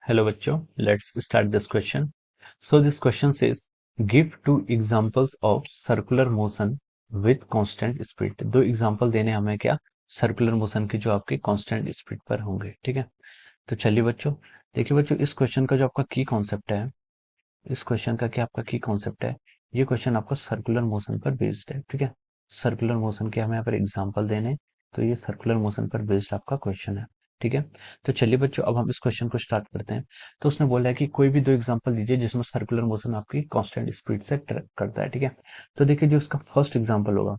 Hello बच्चों, let's start this question. So this question says, give two examples of circular motion with constant speed. दो example देने हमें क्या circular motion की जो आपकी कांस्टेंट स्पीड पर होंगे. ठीक है, तो चलिए बच्चों, देखिए बच्चों, इस क्वेश्चन का जो आपका की कॉन्सेप्ट है, इस क्वेश्चन का क्या आपका की कॉन्सेप्ट है, ये क्वेश्चन आपका सर्कुलर मोशन पर बेस्ड है. ठीक है, सर्कुलर मोशन के हमें यहाँ पर एग्जाम्पल देने, तो ये सर्कुलर मोशन पर बेस्ड आपका क्वेश्चन है. ठीक है, तो चलिए बच्चों, अब हम इस क्वेश्चन को स्टार्ट करते हैं. तो उसने बोला है कि कोई भी दो एग्जांपल दीजिए जिसमें सर्कुलर मोशन आपकी कांस्टेंट स्पीड से ट्रैक करता है. ठीक है, तो देखिए जो इसका फर्स्ट एग्जांपल होगा,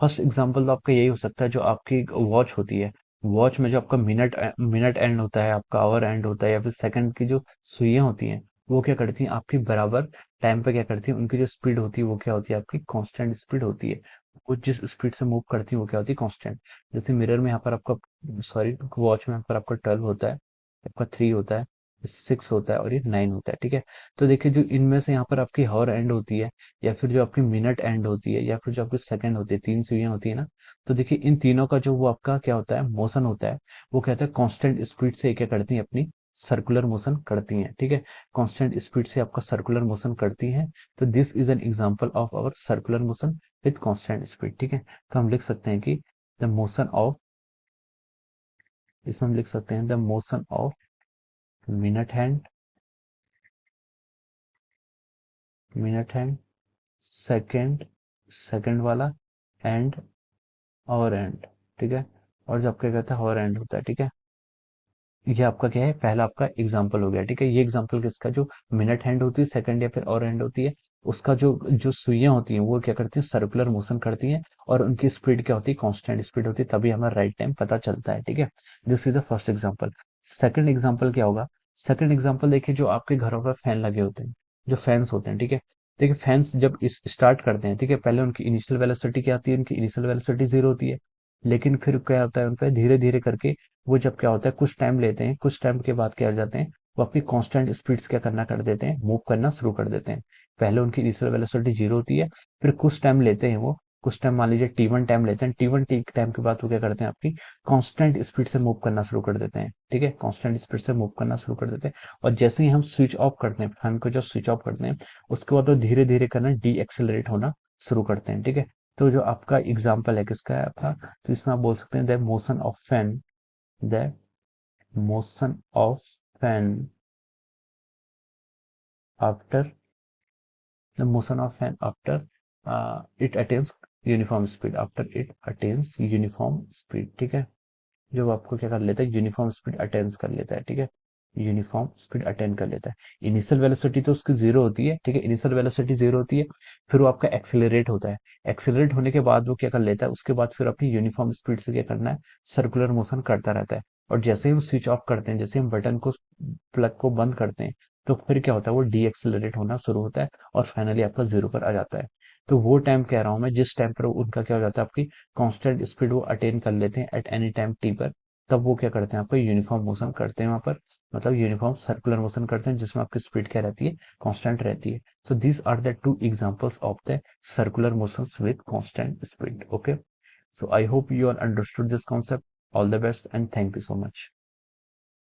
फर्स्ट एग्जांपल तो आपका यही हो सकता है जो आपकी वॉच होती है. वॉच में जो आपका मिनट मिनट एंड होता है, आपका आवर एंड होता है, या फिर सेकंड की जो सुइयां होती हैं, वो क्या करती हैं आपकी बराबर टाइम पे क्या करती हैं, उनकी जो स्पीड होती है वो क्या होती है आपकी कांस्टेंट स्पीड होती है. वो जिस स्पीड से मूव करती है वो क्या होती है कांस्टेंट. जैसे मिरर में यहाँ पर आपका, सॉरी, वॉच में यहाँ पर आपका 12 होता है, आपका 3 होता है, 6 होता है और ये 9 होता है. ठीक है, तो देखिए जो इनमें से यहाँ पर आपकी हॉर एंड होती है, या फिर जो आपकी मिनट एंड होती है, या फिर जो आपकी सेकंड होती है, तीन सुइयां होती है ना. तो देखिए इन तीनों का जो वो आपका क्या होता है, मोशन होता है, वो कहता है कांस्टेंट स्पीड से क्या करती है, अपनी सर्कुलर मोशन करती हैं. ठीक है, कांस्टेंट स्पीड से आपका सर्कुलर मोशन करती हैं. तो this is an example of our circular motion with constant speed. ठीक है, तो हम लिख सकते हैं कि द मोशन ऑफ, इसमें हम लिख सकते हैं the motion of minute hand, minute hand, second, second वाला, एंड, और एंड. ठीक है, और जो आपका कहता है हॉर एंड होता है. ठीक है, ये आपका क्या है, पहला आपका एग्जाम्पल हो गया. ठीक है, ये एग्जाम्पल किसका, जो मिनट हैंड होती है, सेकंड या फिर और हैंड होती है, उसका जो जो सुइयां होती हैं वो क्या करती हैं, सर्कुलर मोशन करती हैं, और उनकी स्पीड क्या होती है, कांस्टेंट स्पीड होती है, तभी हमें राइट टाइम पता चलता है. ठीक है, this is the first example. Second example क्या होगा, सेकंड एग्जाम्पल देखिए, जो आपके घरों पर फैन लगे होते हैं, जो फैंस होते हैं. ठीक है, देखिए फैंस जब इस स्टार्ट करते हैं, ठीक है, पहले उनकी इनिशियल वेलोसिटी क्या आती है, उनकी इनिशियल वेलोसिटी 0 होती है. लेकिन फिर क्या होता है, उन पर धीरे धीरे करके वो जब क्या होता है, कुछ टाइम लेते हैं, कुछ टाइम के बाद क्या हो जाते हैं, वो अपनी कांस्टेंट स्पीड्स क्या करना कर देते हैं, मूव करना शुरू कर देते हैं. पहले उनकी इनिशियल वेलोसिटी 0 होती है, फिर कुछ टाइम लेते हैं वो, कुछ टाइम मान लीजिए T1 टाइम लेते हैं, T1 टी टाइम के बाद वो क्या करते हैं, आपकी कांस्टेंट स्पीड से मूव करना शुरू कर देते हैं. ठीक है, कांस्टेंट स्पीड से मूव करना शुरू कर देते हैं, और जैसे ही हम स्विच ऑफ करते हैं, फैन को जो स्विच ऑफ करते हैं, उसके बाद वो धीरे धीरे करना डी एक्सेलरेट होना शुरू करते हैं. ठीक है, तो जो आपका एग्जाम्पल है किसका है आपका, तो इसमें आप बोल सकते हैं the motion of fan, the motion of fan after the motion of fan after it attains uniform speed, after it attains uniform speed. ठीक है, जो आपको क्या कर लेता है, यूनिफॉर्म स्पीड अटेंस कर लेता है. ठीक है, यूनिफॉर्म स्पीड अटेन कर लेता है. इनिशियल वेलोसिटी तो उसकी 0 होती है. ठीक है, इनिशियल वेलोसिटी 0 होती है, फिर वो आपका एक्सेलरेट होता है. एक्सेलरेट होने के बाद वो क्या कर लेता है, उसके बाद फिर अपनी यूनिफॉर्म स्पीड से क्या करना है, सर्कुलर मोशन करता रहता है. और जैसे ही हम स्विच ऑफ करते हैं, जैसे हम बटन को, प्लग को बंद करते हैं, तो फिर क्या होता है, वो डी एक्सेलरेट होना शुरू होता है, और फाइनली आपका 0 पर आ जाता है. तो वो टाइम कह रहा हूं मैं, जिस टाइम पर उनका क्या हो जाता है, आपकी कांस्टेंट स्पीड वो अटेन कर लेते हैं एट एनी टाइम टी पर, तब वो क्या करते हैं, आपको यूनिफॉर्म मोशन करते हैं वहां पर, मतलब यूनिफॉर्म सर्कुलर मोशन करते हैं, जिसमें आपकी स्पीड क्या रहती है, कांस्टेंट रहती है. So these are the two examples of the circular motions with constant speed. Okay, so I hope you all understood this concept. All the best and thank you so much.